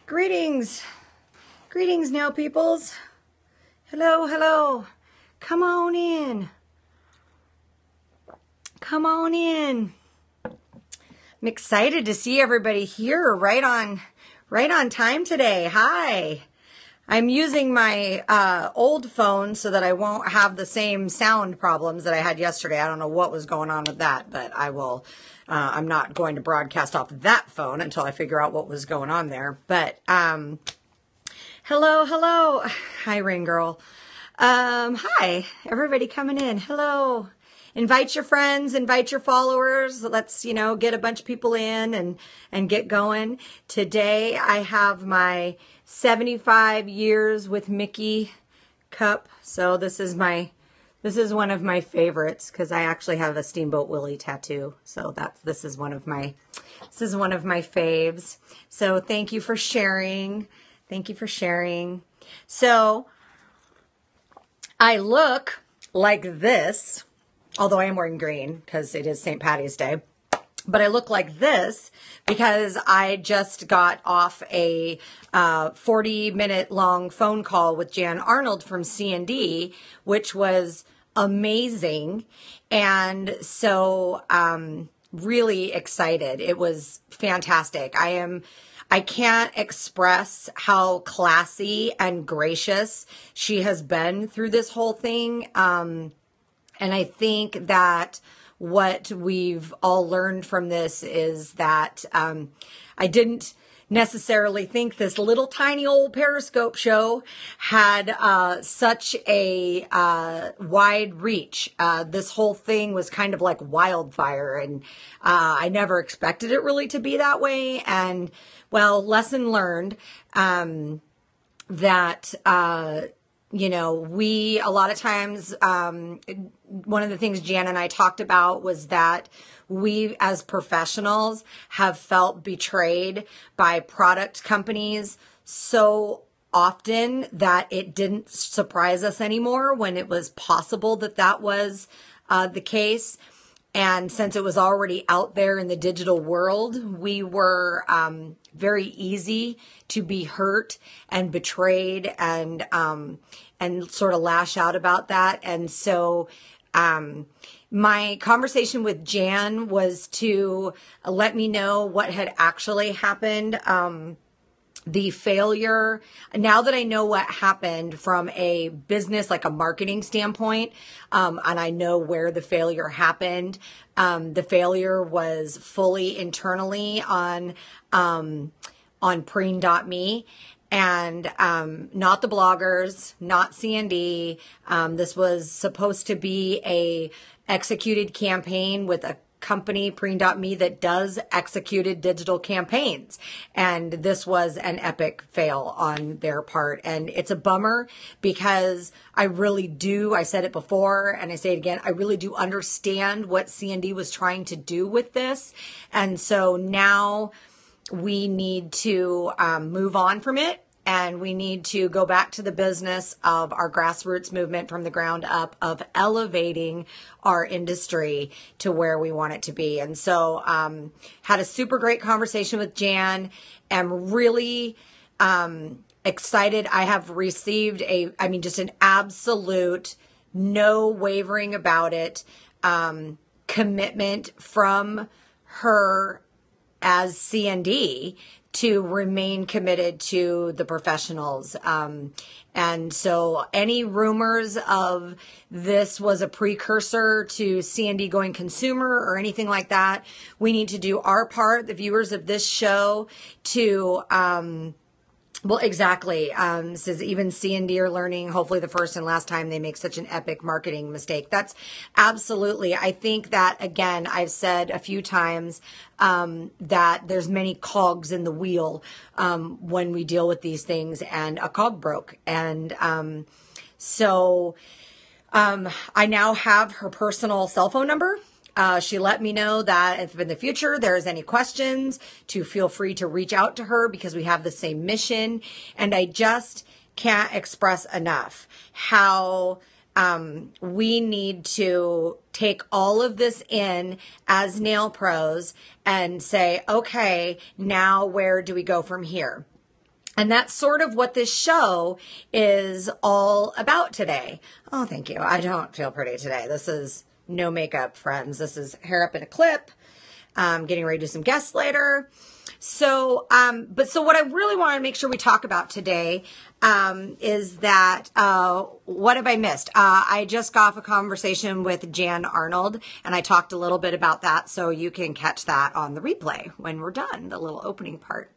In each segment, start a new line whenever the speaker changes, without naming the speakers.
Greetings. Greetings, nail peoples. Hello, hello. Come on in. Come on in. I'm excited to see everybody here right on time today. Hi. I'm using my old phone so that I won't have the same sound problems that I had yesterday. I don't know what was going on with that, but I will. I'm not going to broadcast off that phone until I figure out what was going on there. But hello, hello. Hi, Rain Girl. Hi, everybody coming in. Hello. Invite your friends, invite your followers. Let's, get a bunch of people in and get going. Today I have my 75 years with Mickey cup. So this is one of my favorites because I actually have a Steamboat Willie tattoo. So this is one of my faves. So thank you for sharing. Thank you for sharing. So I look like this, although I am wearing green because it is St. Patty's Day. But I look like this because I just got off a 40-minute long phone call with Jan Arnold from C&D, which was amazing. And so really excited. It was fantastic. I can't express how classy and gracious she has been through this whole thing. And I think that what we've all learned from this is that I didn't necessarily think this little tiny old Periscope show had such a wide reach. This whole thing was kind of like wildfire, and I never expected it really to be that way. And well, lesson learned that we, a lot of times, one of the things Jan and I talked about was that we as professionals have felt betrayed by product companies so often that it didn't surprise us anymore when it was possible that was the case. And since it was already out there in the digital world, we were very easy to be hurt and betrayed and sort of lash out about that. And so my conversation with Jan was to let me know what had actually happened. The failure, now that I know what happened from a business, like a marketing standpoint, and I know where the failure happened, the failure was fully internally on Preen.me. And not the bloggers, not C&D. This was supposed to be a executed campaign with a company, Preen.me, that does executed digital campaigns. And this was an epic fail on their part. And it's a bummer because I really do, I said it before and I say it again, I really do understand what C&D was trying to do with this. And so now we need to move on from it, and we need to go back to the business of our grassroots movement from the ground up, of elevating our industry to where we want it to be. And so had a super great conversation with Jan. I'm really excited. I have received just an absolute, no wavering about it, commitment from her as C&D to remain committed to the professionals. And so any rumors of this was a precursor to C&D going consumer or anything like that, we need to do our part, the viewers of this show, to well, exactly. Says even C&D are learning, hopefully the first and last time they make such an epic marketing mistake. That's absolutely. I think that, again, I've said a few times that there's many cogs in the wheel when we deal with these things, and a cog broke. And so I now have her personal cell phone number. She let me know that if in the future there's any questions, to feel free to reach out to her because we have the same mission. And I just can't express enough how we need to take all of this in as nail pros and say, okay, now where do we go from here? And that's sort of what this show is all about today. Oh, thank you. I don't feel pretty today. This is no makeup, friends. This is hair up in a clip. Getting ready to do some guests later. So what I really want to make sure we talk about today is that what have I missed? I just got off a conversation with Jan Arnold, and I talked a little bit about that, so you can catch that on the replay when we're done, the little opening part.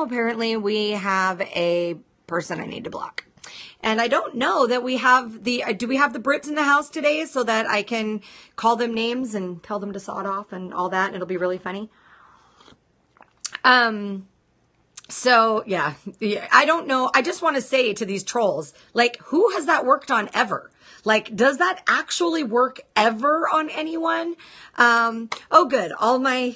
Apparently we have a person I need to block. And I don't know that we have do we have the Brits in the house today so that I can call them names and tell them to sod off and all that, and it'll be really funny. I don't know. I just want to say to these trolls, like, who has that worked on ever? Like, does that actually work ever on anyone? Good. All my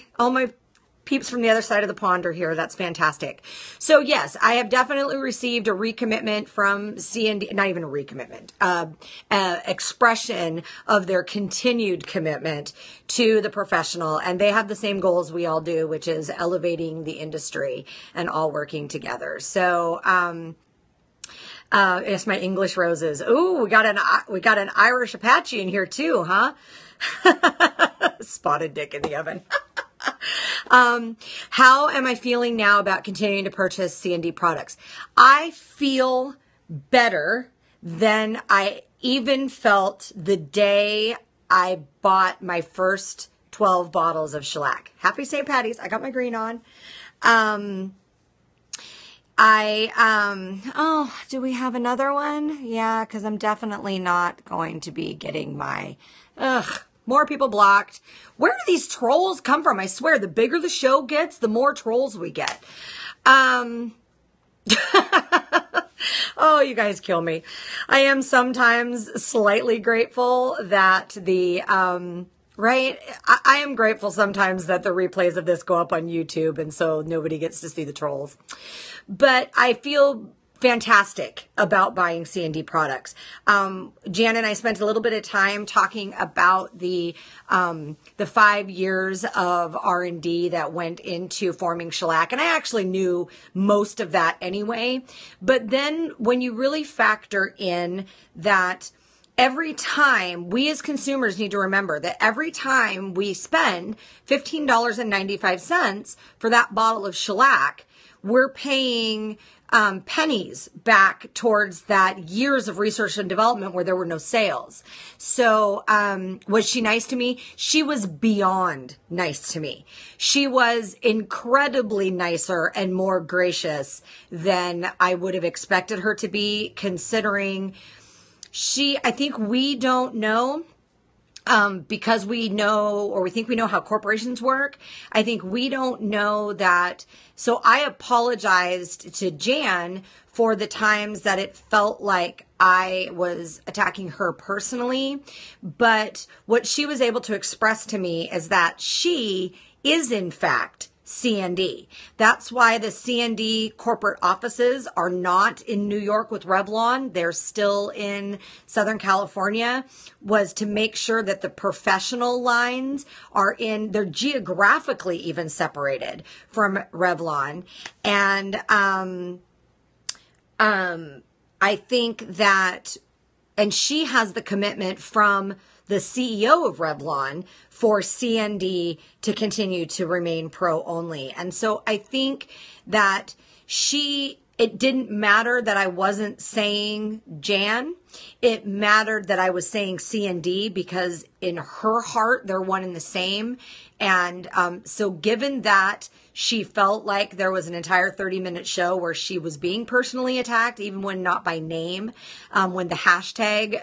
peeps from the other side of the pond are here. That's fantastic. So yes, I have definitely received a recommitment from CND, not even a recommitment, expression of their continued commitment to the professional. And they have the same goals we all do, which is elevating the industry and all working together. So, it's my English roses. Ooh, we got an Irish Apache in here too, huh? Spotted dick in the oven. How am I feeling now about continuing to purchase C&D products? I feel better than I even felt the day I bought my first 12 bottles of shellac. Happy St. Patty's. I got my green on. Do we have another one? Yeah, because I'm definitely not going to be getting my, more people blocked. Where do these trolls come from? I swear, the bigger the show gets, the more trolls we get. Oh, you guys kill me. I am sometimes slightly grateful that I am grateful sometimes that the replays of this go up on YouTube, and so nobody gets to see the trolls. But I feel fantastic about buying C&D products. Jan and I spent a little bit of time talking about the 5 years of R&D that went into forming shellac. And I actually knew most of that anyway. But then when you really factor in that every time, we as consumers need to remember that every time we spend $15.95 for that bottle of shellac, we're paying pennies back towards that years of research and development where there were no sales. So was she nice to me? She was beyond nice to me. She was incredibly nicer and more gracious than I would have expected her to be, considering I think we don't know, because we know, or we think we know how corporations work. I think we don't know that. So I apologized to Jan for the times that it felt like I was attacking her personally. But what she was able to express to me is that she is in fact C&D. That's why the C&D corporate offices are not in New York with Revlon. They're still in Southern California, was to make sure that the professional lines they're geographically even separated from Revlon. And I think that, and she has the commitment from the CEO of Revlon for C&D to continue to remain pro only. And so I think that it didn't matter that I wasn't saying Jan. It mattered that I was saying C&D, because in her heart, they're one and the same. And so given that she felt like there was an entire 30-minute show where she was being personally attacked, even when not by name, when the hashtag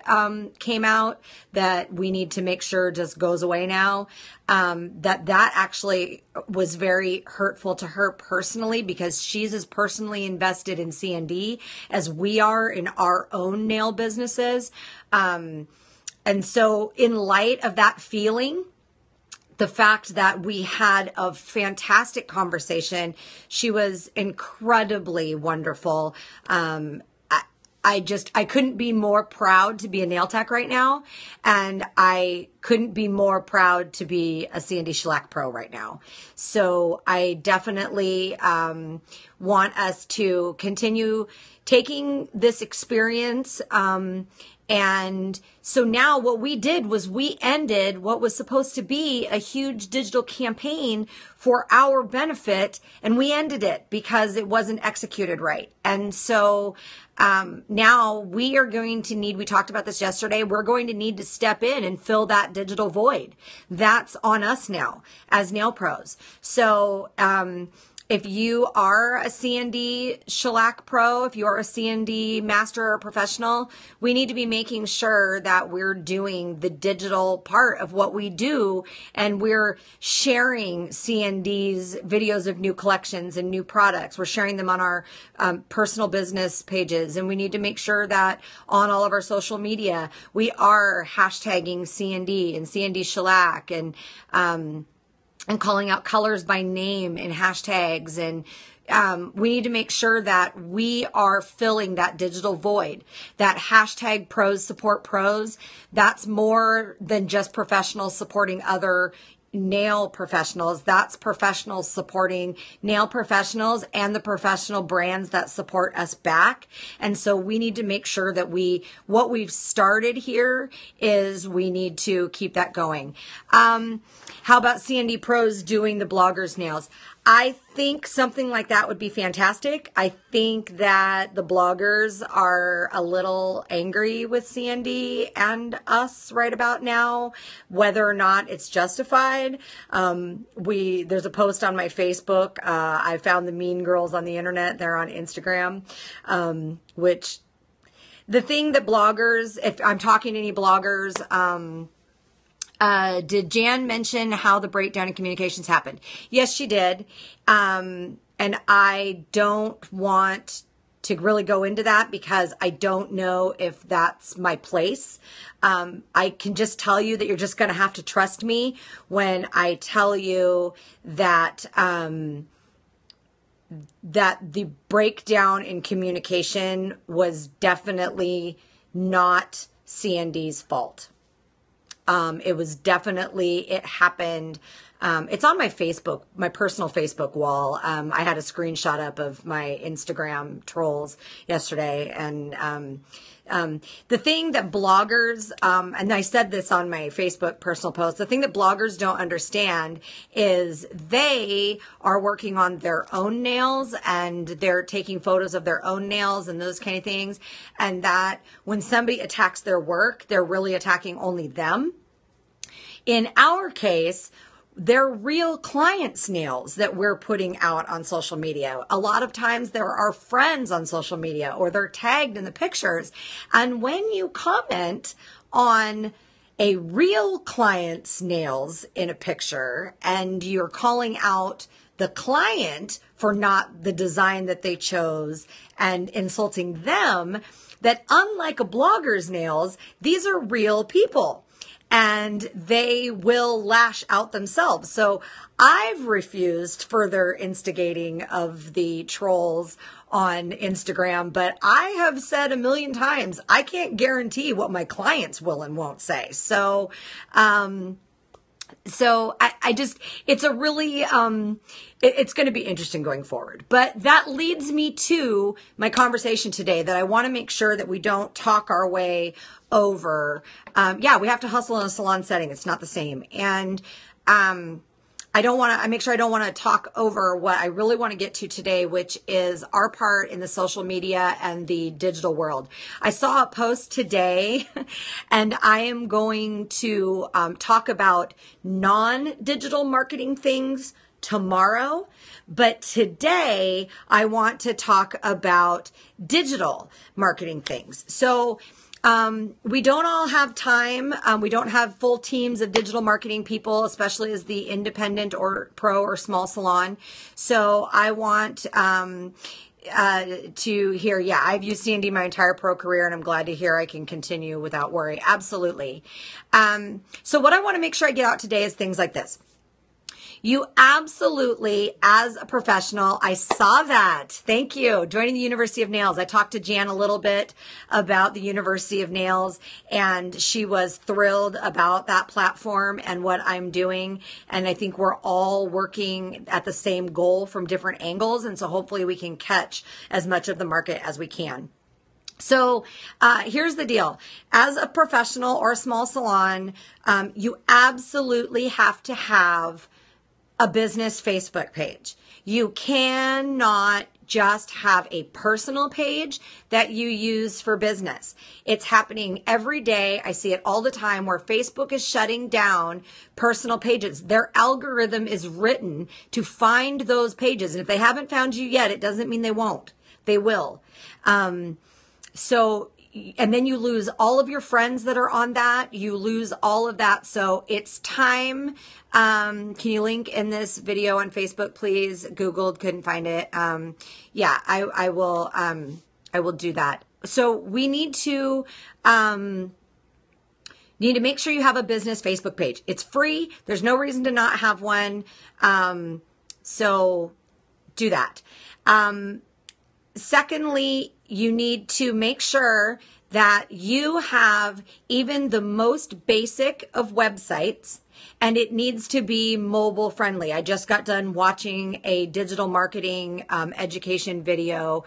came out that we need to make sure just goes away now, that actually was very hurtful to her personally, because she's as personally invested in C&D as we are in our own nail businesses. And so in light of that feeling, the fact that we had a fantastic conversation, she was incredibly wonderful. I I couldn't be more proud to be a nail tech right now. And I couldn't be more proud to be a C&D Shellac Pro right now. So I definitely want us to continue taking this experience. And so now what we did was we ended what was supposed to be a huge digital campaign for our benefit, and we ended it because it wasn't executed right. And so now we are going to need, we talked about this yesterday, we're going to need to step in and fill that digital void. That's on us now as nail pros. So if you are a C&D Shellac Pro, if you are a C&D Master or Professional, we need to be making sure that we're doing the digital part of what we do, and we're sharing C&D's videos of new collections and new products. We're sharing them on our personal business pages, and we need to make sure that on all of our social media, we are hashtagging C&D and C&D Shellac and calling out colors by name and hashtags. And we need to make sure that we are filling that digital void. That hashtag pros support pros, that's more than just professionals supporting other nail professionals. That's professionals supporting nail professionals and the professional brands that support us back. And so we need to make sure that what we've started here is we need to keep that going. How about C&D pros doing the bloggers' nails? I think something like that would be fantastic. I think that the bloggers are a little angry with C&D and us right about now, whether or not it's justified. There's a post on my Facebook. I found the mean girls on the internet. They're on Instagram, which the thing that bloggers, if I'm talking to any bloggers, did Jan mention how the breakdown in communications happened? Yes, she did. And I don't want to really go into that because I don't know if that's my place. I can just tell you that you're just going to have to trust me when I tell you that, that the breakdown in communication was definitely not C&D's fault. It happened. It's on my Facebook, my personal Facebook wall. I had a screenshot up of my Instagram trolls yesterday. And the thing that bloggers, and I said this on my Facebook personal post, the thing that bloggers don't understand is they are working on their own nails and they're taking photos of their own nails and those kind of things. And that when somebody attacks their work, they're really attacking only them. In our case, they're real clients' nails that we're putting out on social media. A lot of times they're our friends on social media or they're tagged in the pictures. And when you comment on a real client's nails in a picture and you're calling out the client for not the design that they chose and insulting them, that unlike a blogger's nails, these are real people. And they will lash out themselves. So I've refused further instigating of the trolls on Instagram, but I have said a million times, I can't guarantee what my clients will and won't say. So, I just, it's a really, it's going to be interesting going forward. But that leads me to my conversation today that I want to make sure that we don't talk our way over. We have to hustle in a salon setting. It's not the same. And, I make sure I don't want to talk over what I really want to get to today, which is our part in the social media and the digital world. I saw a post today and I am going to talk about non-digital marketing things tomorrow. But today I want to talk about digital marketing things. So we don't all have time. We don't have full teams of digital marketing people, especially as the independent or pro or small salon. So I want to hear, I've used C&D my entire pro career and I'm glad to hear I can continue without worry. Absolutely. So what I want to make sure I get out today is things like this. You absolutely, as a professional, I saw that. Thank you. Joining the University of Nails. I talked to Jan a little bit about the University of Nails, and she was thrilled about that platform and what I'm doing. And I think we're all working at the same goal from different angles. And so hopefully we can catch as much of the market as we can. So here's the deal. As a professional or a small salon, you absolutely have to have a business Facebook page. You cannot just have a personal page that you use for business. It's happening every day. I see it all the time where Facebook is shutting down personal pages. Their algorithm is written to find those pages. And if they haven't found you yet, it doesn't mean they won't. They will. And then you lose all of your friends that are on that. You lose all of that. So it's time. Can you link in this video on Facebook, please? Googled, couldn't find it. Yeah, I will do that. So we need to make sure you have a business Facebook page. It's free. There's no reason to not have one. So do that. Secondly, you need to make sure that you have even the most basic of websites, and it needs to be mobile friendly. I just got done watching a digital marketing education video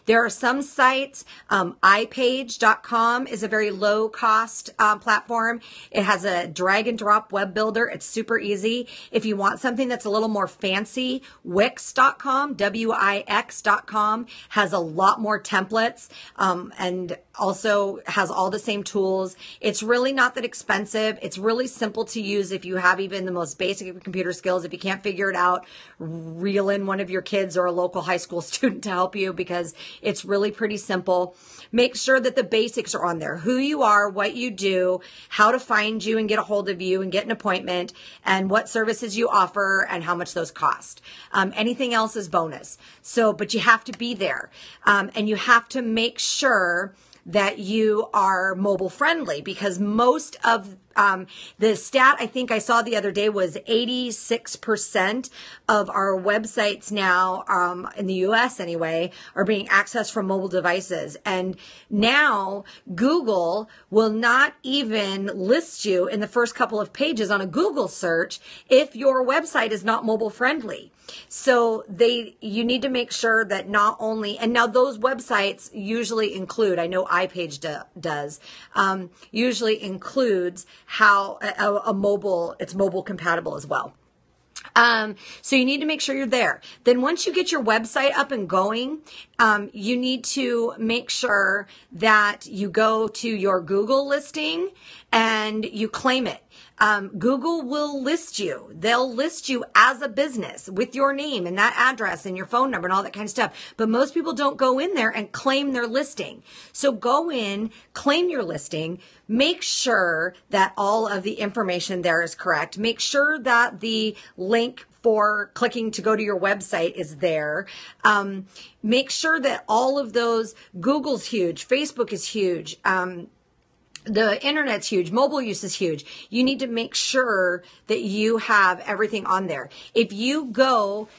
there are some sites, iPage.com is a very low cost platform. It has a drag and drop web builder. It's super easy. If you want something that's a little more fancy, Wix.com, Wix.com has a lot more templates, and also has all the same tools. It's really not that expensive. It's really simple to use if you have even the most basic of computer skills. If you can't figure it out, reel in one of your kids or a local high school student to help you, because it's really pretty simple. Make sure that the basics are on there. Who you are, what you do, how to find you and get a hold of you and get an appointment, and what services you offer and how much those cost. Anything else is bonus. But you have to be there. And you have to make sure that you are mobile friendly, because most of the stat I think I saw the other day was 86% of our websites now, in the US anyway, are being accessed from mobile devices. And now Google will not even list you in the first couple of pages on a Google search if your website is not mobile friendly. So you need to make sure that not only, and now those websites usually include, I know iPage does, usually includes how it's mobile compatible as well. So you need to make sure you're there. Then once you get your website up and going, you need to make sure that you go to your Google listing and you claim it. Google will list you. They'll list you as a business with your name and that address and your phone number and all that kind of stuff. But most people don't go in there and claim their listing. So go in, claim your listing, make sure that all of the information there is correct. Make sure that the link for clicking to go to your website is there. Make sure that all of those, Google's huge, Facebook is huge. The internet's huge. Mobile use is huge. You need to make sure that you have everything on there. If you Google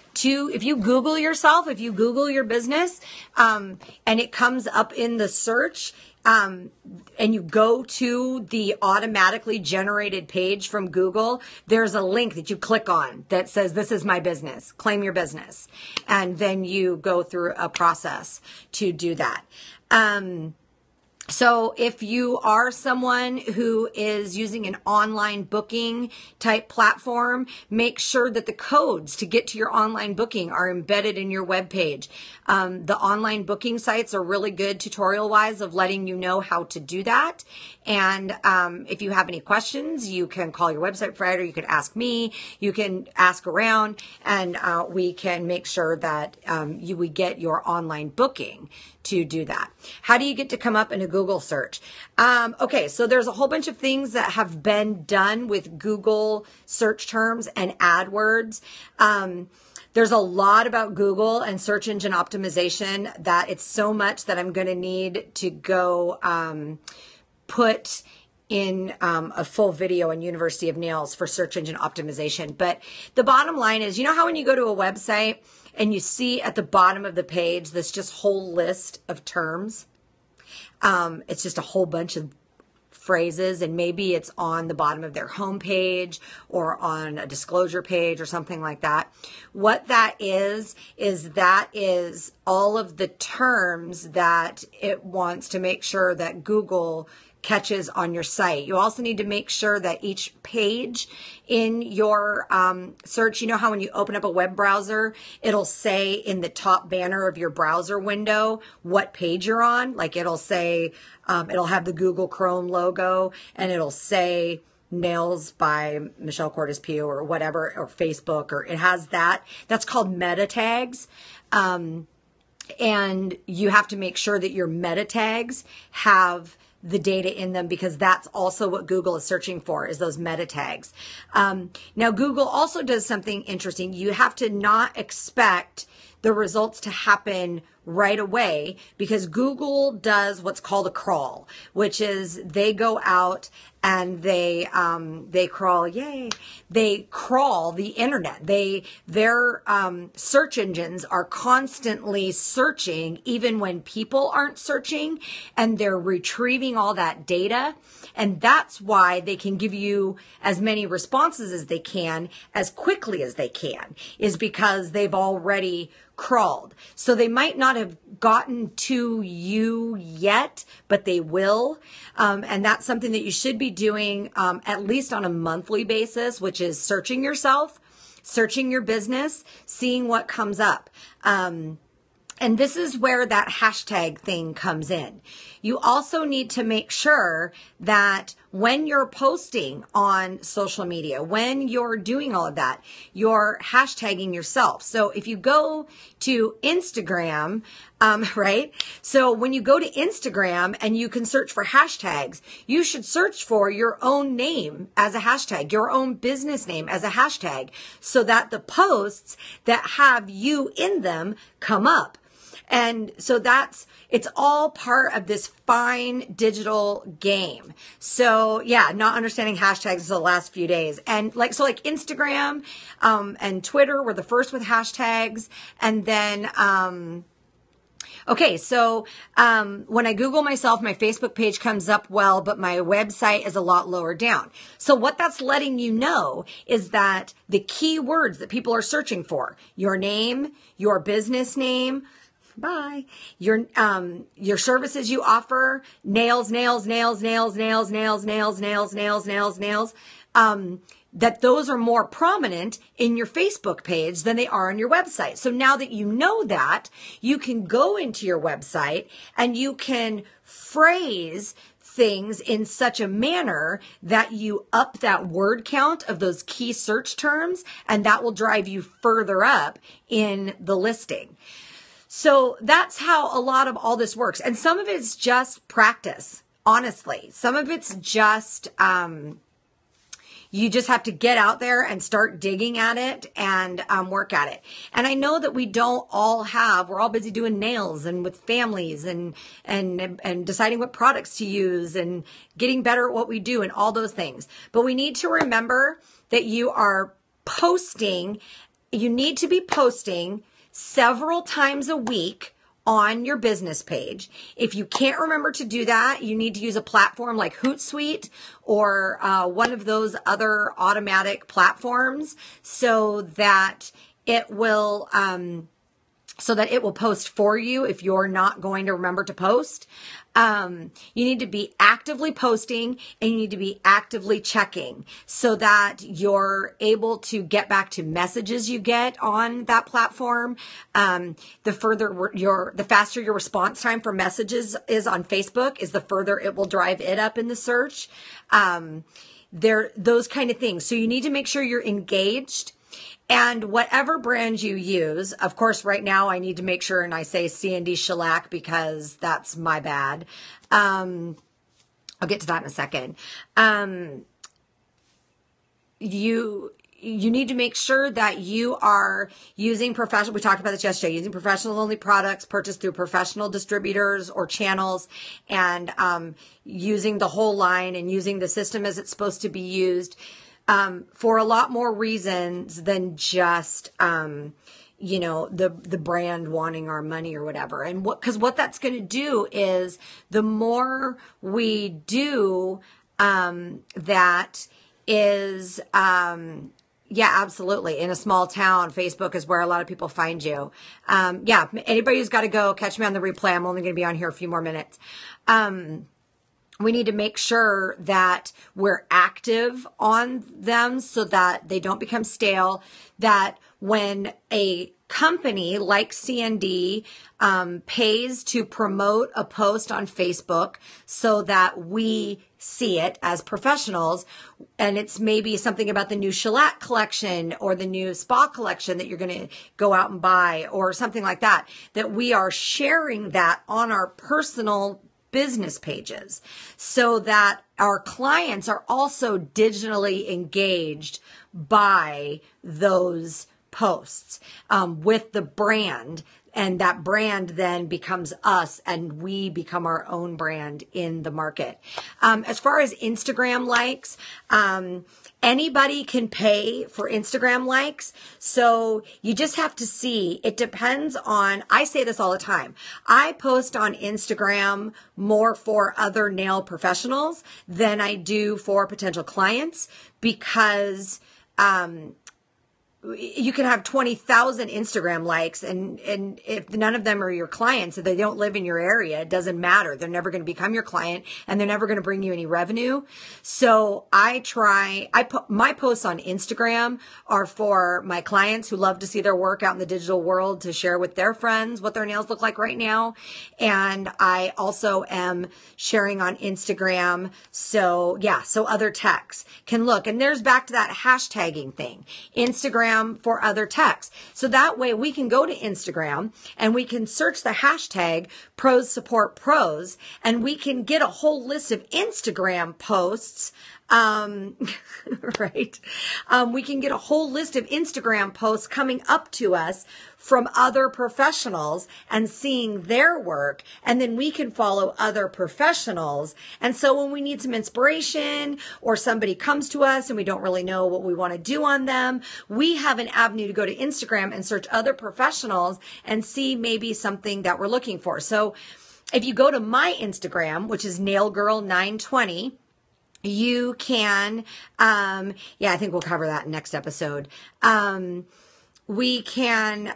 yourself, if you Google your business, and it comes up in the search, and you go to the automatically generated page from Google, there's a link that you click on that says, "This is my business, claim your business." And then you go through a process to do that. So if you are someone who is using an online booking type platform, make sure that the codes to get to your online booking are embedded in your web page. The online booking sites are really good tutorial wise of letting you know how to do that. And if you have any questions, you can call your website provider, you can ask me, you can ask around, and we can make sure that we get your online booking to do that. How do you get to come up in a Google search? Okay, so there's a whole bunch of things that have been done with Google search terms and AdWords. There's a lot about Google and search engine optimization that it's so much that I'm going to need to go put in a full video on University of Nails for search engine optimization. But the bottom line is, you know how when you go to a website and you see at the bottom of the page this just whole list of terms? It's just a whole bunch of phrases, and maybe it's on the bottom of their homepage or on a disclosure page or something like that. What that is all of the terms that it wants to make sure that Google catches on your site. You also need to make sure that each page in your search, you know how when you open up a web browser, it'll say in the top banner of your browser window what page you're on. Like it'll say, it'll have the Google Chrome logo, and it'll say Nails by Michelle Cordes Pugh or whatever, or Facebook, or it has that. That's called meta tags. And you have to make sure that your meta tags have the data in them, because that's also what Google is searching for, is those meta tags. Now, Google also does something interesting. You have to not expect the results to happen right away, because Google does what's called a crawl, which is they go out and they crawl, yay, they crawl the internet. Their search engines are constantly searching, even when people aren't searching, and they're retrieving all that data. And that's why they can give you as many responses as they can, as quickly as they can, is because they've already crawled. So they might not have gotten to you yet, but they will. And that's something that you should be doing at least on a monthly basis, which is searching yourself, searching your business, seeing what comes up. And this is where that hashtag thing comes in. You also need to make sure that when you're posting on social media, when you're doing all of that, you're hashtagging yourself. So if you go to Instagram, right? So when you go to Instagram and you can search for hashtags, you should search for your own name as a hashtag, your own business name as a hashtag, so that the posts that have you in them come up. And so it's all part of this fine digital game. So yeah, not understanding hashtags the last few days. And like Instagram, and Twitter were the first with hashtags. And then, okay, so when I Google myself, my Facebook page comes up well, but my website is a lot lower down. So what that's letting you know is that the keywords that people are searching for, your name, your business name, your services you offer, nails, that those are more prominent in your Facebook page than they are on your website. So now that you know that, you can go into your website and you can phrase things in such a manner that you up that word count of those key search terms, and that will drive you further up in the listing. So that's how a lot of all this works. And some of it's just practice, honestly. Some of it's just, you just have to get out there and start digging at it and work at it. And I know that we're all busy doing nails and with families and deciding what products to use and getting better at what we do and all those things. But we need to remember that you need to be posting several times a week on your business page. If you can't remember to do that, you need to use a platform like Hootsuite or one of those other automatic platforms so that it will post for you if you're not going to remember to post. You need to be actively posting, and you need to be actively checking so that you're able to get back to messages you get on that platform. The faster your response time for messages is on Facebook, is the further it will drive it up in the search. Those kind of things. So you need to make sure you're engaged. And whatever brand you use, of course, right now I need to make sure, and I say C&D Shellac because that's my bad. I'll get to that in a second. You you need to make sure that you are using professional, we talked about this yesterday, using professional only products purchased through professional distributors or channels, and using the whole line and using the system as it's supposed to be used, for a lot more reasons than just, the brand wanting our money or whatever. And because what that's going to do is the more we do, that is, yeah, absolutely. In a small town, Facebook is where a lot of people find you. Yeah, anybody who's got to go, catch me on the replay. I'm only going to be on here a few more minutes. We need to make sure that we're active on them so that they don't become stale, that when a company like CND pays to promote a post on Facebook so that we see it as professionals, and it's maybe something about the new shellac collection or the new spa collection that you're going to go out and buy or something like that, that we are sharing that on our personal business pages so that our clients are also digitally engaged by those posts with the brand, and that brand then becomes us and we become our own brand in the market. As far as Instagram likes, anybody can pay for Instagram likes. So you just have to see, it depends on, I say this all the time. I post on Instagram more for other nail professionals than I do for potential clients, because, you can have 20,000 Instagram likes, and if none of them are your clients, if they don't live in your area, it doesn't matter. They're never going to become your client, and they're never going to bring you any revenue. So I put my posts on Instagram are for my clients who love to see their work out in the digital world, to share with their friends what their nails look like right now. And I also am sharing on Instagram. So yeah, so other techs can look, and there's back to that hashtagging thing. Instagram for other techs. So that way we can go to Instagram and we can search the hashtag pros support pros, and we can get a whole list of Instagram posts. Right. We can get a whole list of Instagram posts coming up to us from other professionals and seeing their work. And then we can follow other professionals. And so when we need some inspiration, or somebody comes to us and we don't really know what we want to do on them, we have an avenue to go to Instagram and search other professionals and see maybe something that we're looking for. So if you go to my Instagram, which is nailgirl920, you can, I think we'll cover that next episode. We can,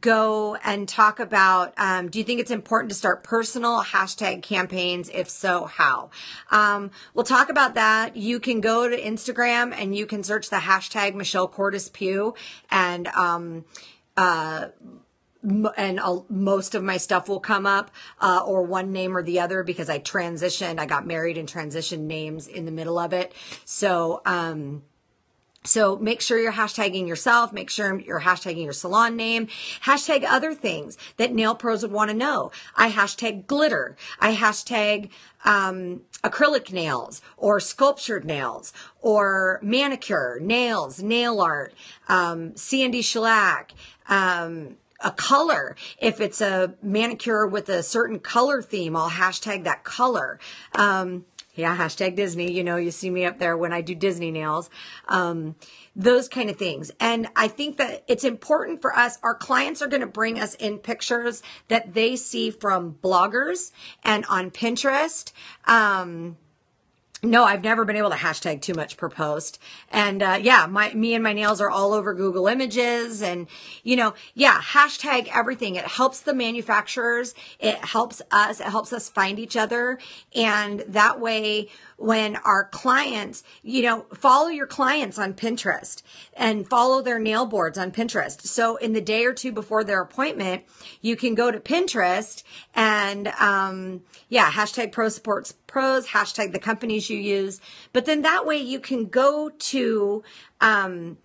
go and talk about, do you think it's important to start personal hashtag campaigns? If so, how? We'll talk about that. You can go to Instagram and you can search the hashtag Michelle Cordes Pugh, and most of my stuff will come up, or one name or the other, because I transitioned. I got married and transitioned names in the middle of it. So make sure you're hashtagging yourself. Make sure you're hashtagging your salon name. Hashtag other things that nail pros would want to know. I hashtag glitter. I hashtag acrylic nails, or sculptured nails, or manicure, nails, nail art, C&D shellac, a color. If it's a manicure with a certain color theme, I'll hashtag that color. Yeah, hashtag Disney. You see me up there when I do Disney nails. Those kind of things. And I think that it's important for us. Our clients are going to bring us in pictures that they see from bloggers and on Pinterest. No, I've never been able to hashtag too much per post. And, me and my nails are all over Google Images, and, hashtag everything. It helps the manufacturers. It helps us find each other. And that way, when our clients, follow your clients on Pinterest and follow their nail boards on Pinterest. So in the day or two before their appointment, you can go to Pinterest and, hashtag pro supports pros, hashtag the companies you use. But then that way you can go to their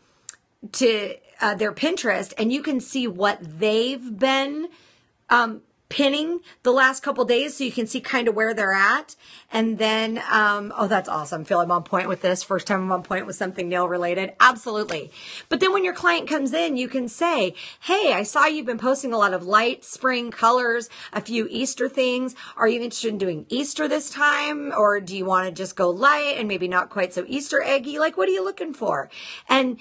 Pinterest and you can see what they've been, pinning the last couple days so you can see kind of where they're at. And then, oh, that's awesome. Feel I'm on point with this. First time I'm on point with something nail related. Absolutely. But then when your client comes in, you can say, hey, I saw you've been posting a lot of light spring colors, a few Easter things. Are you interested in doing Easter this time? Or do you want to just go light and maybe not quite so Easter eggy? Like, what are you looking for? And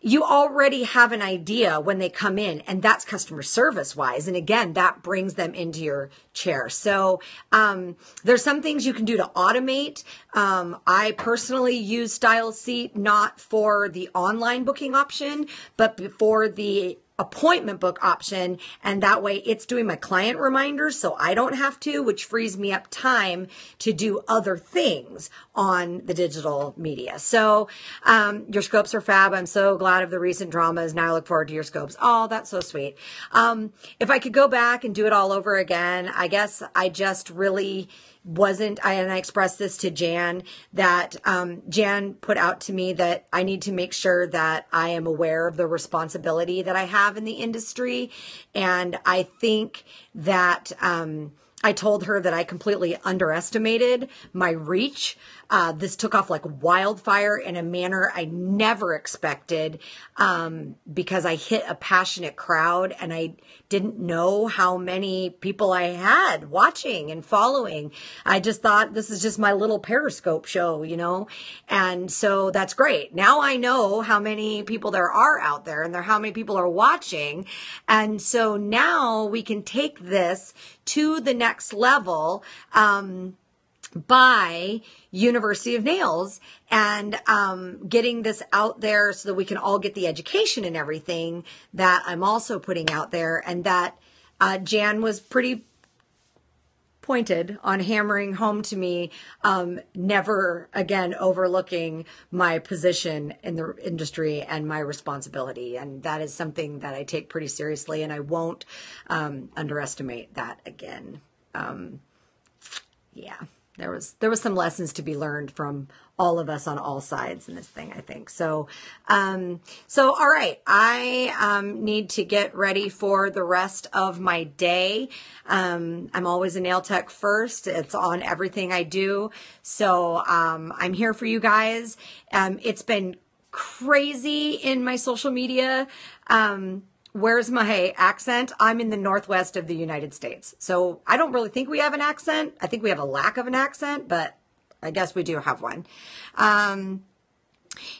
you already have an idea when they come in, and that's customer service wise. And again, that brings them into your chair. So there's some things you can do to automate. I personally use Style Seat not for the online booking option, but for the appointment book option, and that way it's doing my client reminders so I don't have to, which frees me up time to do other things on the digital media. So your scopes are fab. I'm so glad of the recent dramas. Now I look forward to your scopes. Oh, that's so sweet. If I could go back and do it all over again, I guess I just really and I expressed this to Jan, that Jan put out to me that I need to make sure that I am aware of the responsibility that I have in the industry. And I think that I told her that I completely underestimated my reach. This took off like wildfire in a manner I never expected, because I hit a passionate crowd and I didn't know how many people I had watching and following. I just thought this is just my little Periscope show, you know? And so that's great. Now I know how many people there are out there and how many people are watching. And so now we can take this to the next level, by University of Nails and getting this out there so that we can all get the education and everything that I'm also putting out there. And that Jan was pretty pointed on hammering home to me, never again overlooking my position in the industry and my responsibility. And that is something that I take pretty seriously, and I won't underestimate that again. Yeah. There was some lessons to be learned from all of us on all sides in this thing, I think. So all right, I need to get ready for the rest of my day. I'm always a nail tech first. It's on everything I do. So I'm here for you guys. It's been crazy in my social media. Where's my accent? I'm in the Northwest of the United States. So I don't really think we have an accent. I think we have a lack of an accent, but I guess we do have one.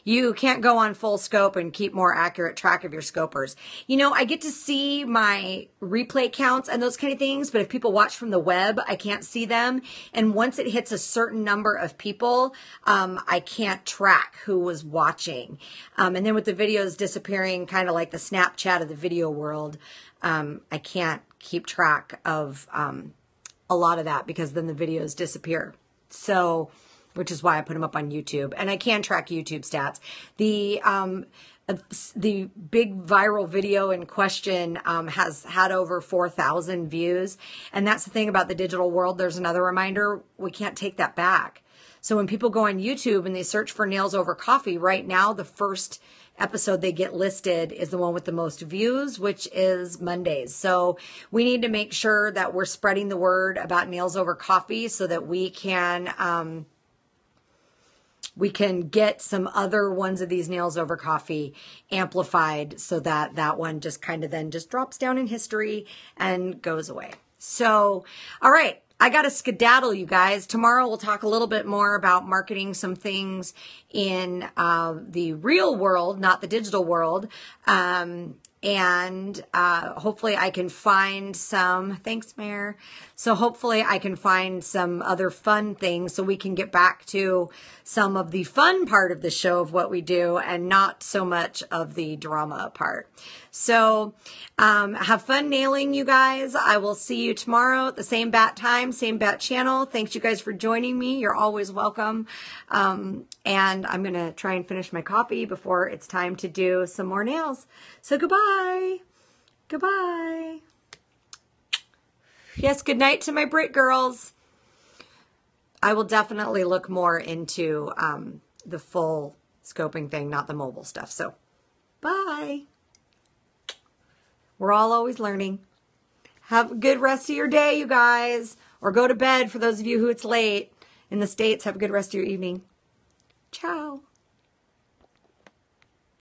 You can't go on full scope and keep more accurate track of your scopers. You know, I get to see my replay counts and those kind of things, but if people watch from the web, I can't see them. And once it hits a certain number of people, I can't track who was watching. And then with the videos disappearing, kind of like the Snapchat of the video world, I can't keep track of a lot of that because then the videos disappear. So, which is why I put them up on YouTube. And I can track YouTube stats. The big viral video in question has had over 4,000 views. And that's the thing about the digital world. There's another reminder. We can't take that back. So when people go on YouTube and they search for Nails Over Coffee, right now the first episode they get listed is the one with the most views, which is Mondays. So we need to make sure that we're spreading the word about Nails Over Coffee so that we can get some other ones of these Nails Over Coffee amplified so that that one just kind of then just drops down in history and goes away. So, all right. I got to skedaddle, you guys. Tomorrow we'll talk a little bit more about marketing some things in the real world, not the digital world. And hopefully I can find some, thanks, Mayor. So hopefully I can find some other fun things so we can get back to some of the fun part of the show of what we do and not so much of the drama part. So have fun nailing, you guys. I will see you tomorrow at the same bat time, same bat channel. Thanks you guys for joining me. You're always welcome. And I'm going to try and finish my coffee before it's time to do some more nails. So goodbye. Goodbye. Yes, good night to my Brit girls. I will definitely look more into the full scoping thing, not the mobile stuff. So bye. We're all always learning. Have a good rest of your day, you guys. Or go to bed for those of you who it's late. In the States, have a good rest of your evening. Ciao.